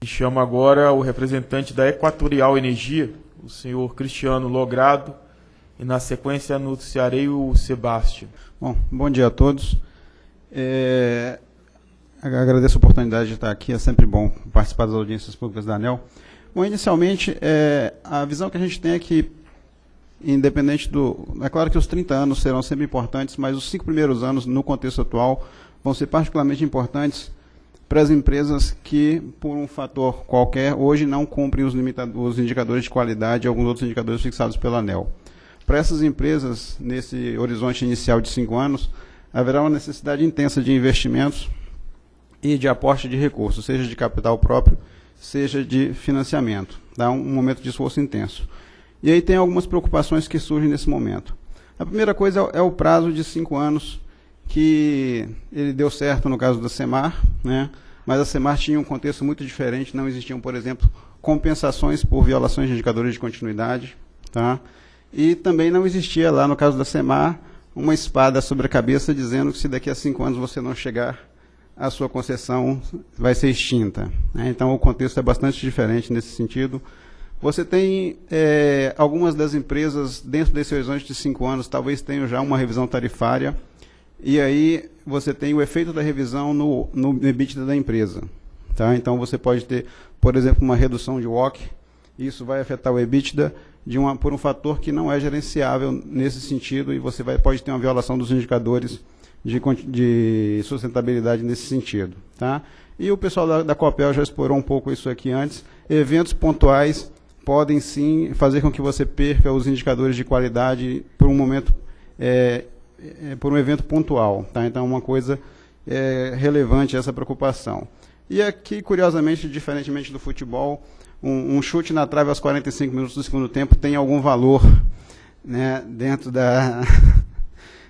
E chamo agora o representante da Equatorial Energia, o senhor Cristiano Logrado, e na sequência anunciarei o Sebastião. Bom dia a todos. Agradeço a oportunidade de estar aqui, é sempre bom participar das audiências públicas da ANEEL. Bom, inicialmente, a visão que a gente tem é que, independente do... É claro que os 30 anos serão sempre importantes, mas os 5 primeiros anos, no contexto atual, vão ser particularmente importantes para as empresas que, por um fator qualquer, hoje não cumprem os indicadores de qualidade e alguns outros indicadores fixados pela ANEEL. Para essas empresas, nesse horizonte inicial de 5 anos, haverá uma necessidade intensa de investimentos e de aporte de recursos, seja de capital próprio, seja de financiamento. Dá um momento de esforço intenso. E aí tem algumas preocupações que surgem nesse momento. A primeira coisa é o prazo de 5 anos, que ele deu certo no caso da Semar, né? Mas a Semar tinha um contexto muito diferente, não existiam, por exemplo, compensações por violações de indicadores de continuidade, tá? E também não existia lá, no caso da Semar, uma espada sobre a cabeça dizendo que se daqui a 5 anos você não chegar, a sua concessão vai ser extinta, né? Então, o contexto é bastante diferente nesse sentido. Você tem algumas das empresas, dentro desse horizonte de 5 anos, talvez tenham já uma revisão tarifária, e aí você tem o efeito da revisão no EBITDA da empresa. Tá? Então, você pode ter, por exemplo, uma redução de WACC, isso vai afetar o EBITDA por um fator que não é gerenciável nesse sentido, e você pode ter uma violação dos indicadores de sustentabilidade nesse sentido. Tá? E o pessoal da Copel já explorou um pouco isso aqui antes. Eventos pontuais podem sim fazer com que você perca os indicadores de qualidade por um momento, por um evento pontual. Tá? Então, é uma coisa relevante essa preocupação. E aqui, curiosamente, diferentemente do futebol, um chute na trave aos 45 minutos do segundo tempo tem algum valor, né, dentro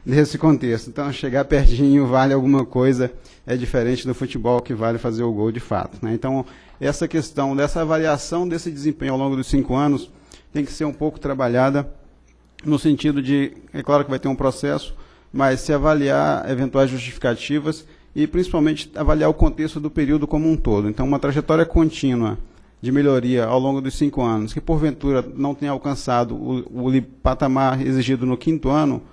desse contexto. Então, chegar pertinho vale alguma coisa, é diferente do futebol, que vale fazer o gol de fato. Né? Então, essa questão dessa avaliação desse desempenho ao longo dos 5 anos tem que ser um pouco trabalhada no sentido de, é claro que vai ter um processo, mas se avaliar eventuais justificativas e, principalmente, avaliar o contexto do período como um todo. Então, uma trajetória contínua de melhoria ao longo dos 5 anos, que, porventura, não tenha alcançado o patamar exigido no 5º ano,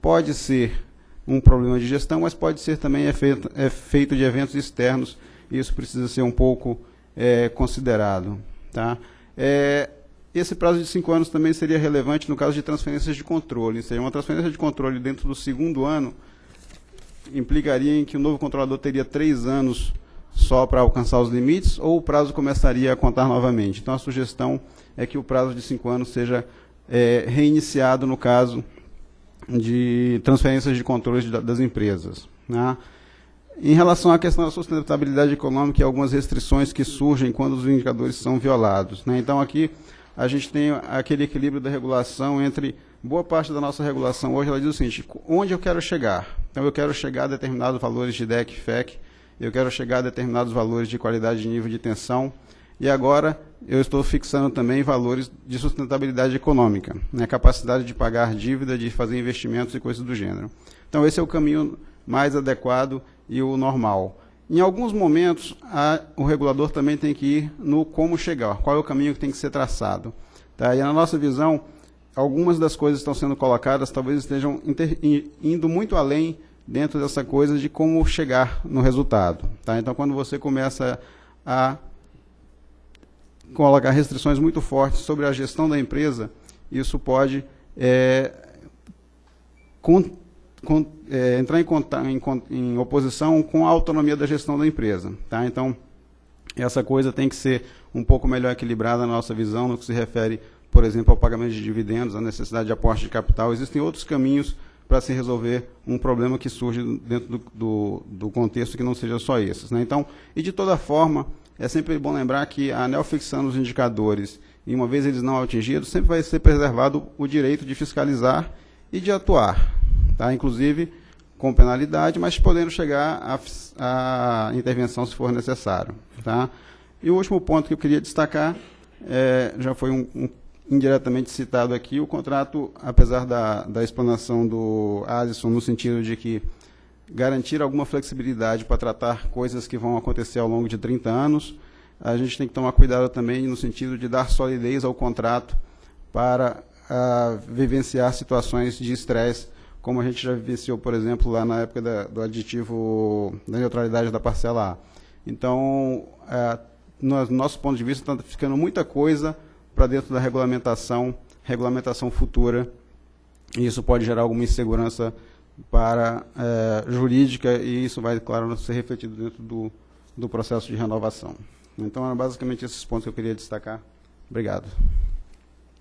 pode ser um problema de gestão, mas pode ser também feito de eventos externos, e isso precisa ser um pouco considerado. Tá? Esse prazo de 5 anos também seria relevante no caso de transferências de controle, ou seja, uma transferência de controle dentro do 2º ano implicaria em que o novo controlador teria 3 anos só para alcançar os limites, ou o prazo começaria a contar novamente. Então, a sugestão é que o prazo de 5 anos seja reiniciado no caso de transferências de controles das empresas. Né? Em relação à questão da sustentabilidade econômica e algumas restrições que surgem quando os indicadores são violados. Né? Então, aqui a gente tem aquele equilíbrio da regulação entre... Boa parte da nossa regulação hoje, ela diz o seguinte: onde eu quero chegar? Então, eu quero chegar a determinados valores de DEC e FEC, eu quero chegar a determinados valores de qualidade de nível de tensão, e agora eu estou fixando também valores de sustentabilidade econômica, né, capacidade de pagar dívida, de fazer investimentos e coisas do gênero. Então, esse é o caminho mais adequado e o normal. Em alguns momentos, o regulador também tem que ir no como chegar, qual é o caminho que tem que ser traçado. Tá? E na nossa visão, algumas das coisas que estão sendo colocadas talvez estejam indo muito além dentro dessa coisa de como chegar no resultado. Tá? Então, quando você começa a colocar restrições muito fortes sobre a gestão da empresa, isso pode entrar em oposição com a autonomia da gestão da empresa. Tá? Então, essa coisa tem que ser um pouco melhor equilibrada na nossa visão, no que se refere, por exemplo, ao pagamento de dividendos, à necessidade de aporte de capital. Existem outros caminhos para se resolver um problema que surge dentro do contexto que não seja só esses. Né? Então, e de toda forma, é sempre bom lembrar que a ANEEL fixando os indicadores, e uma vez eles não atingidos, sempre vai ser preservado o direito de fiscalizar e de atuar, tá? Inclusive com penalidade, mas podendo chegar à intervenção se for necessário. Tá? E o último ponto que eu queria destacar, já foi indiretamente citado aqui, o contrato, apesar da explanação do Alisson, no sentido de que garantir alguma flexibilidade para tratar coisas que vão acontecer ao longo de 30 anos, a gente tem que tomar cuidado também no sentido de dar solidez ao contrato para vivenciar situações de estresse, como a gente já vivenciou, por exemplo, lá na época do aditivo da neutralidade da parcela A. Então, no nosso ponto de vista, está ficando muita coisa para dentro da regulamentação futura, e isso pode gerar alguma insegurança jurídica, e isso vai, claro, ser refletido dentro do processo de renovação. Então, eram basicamente esses pontos que eu queria destacar. Obrigado.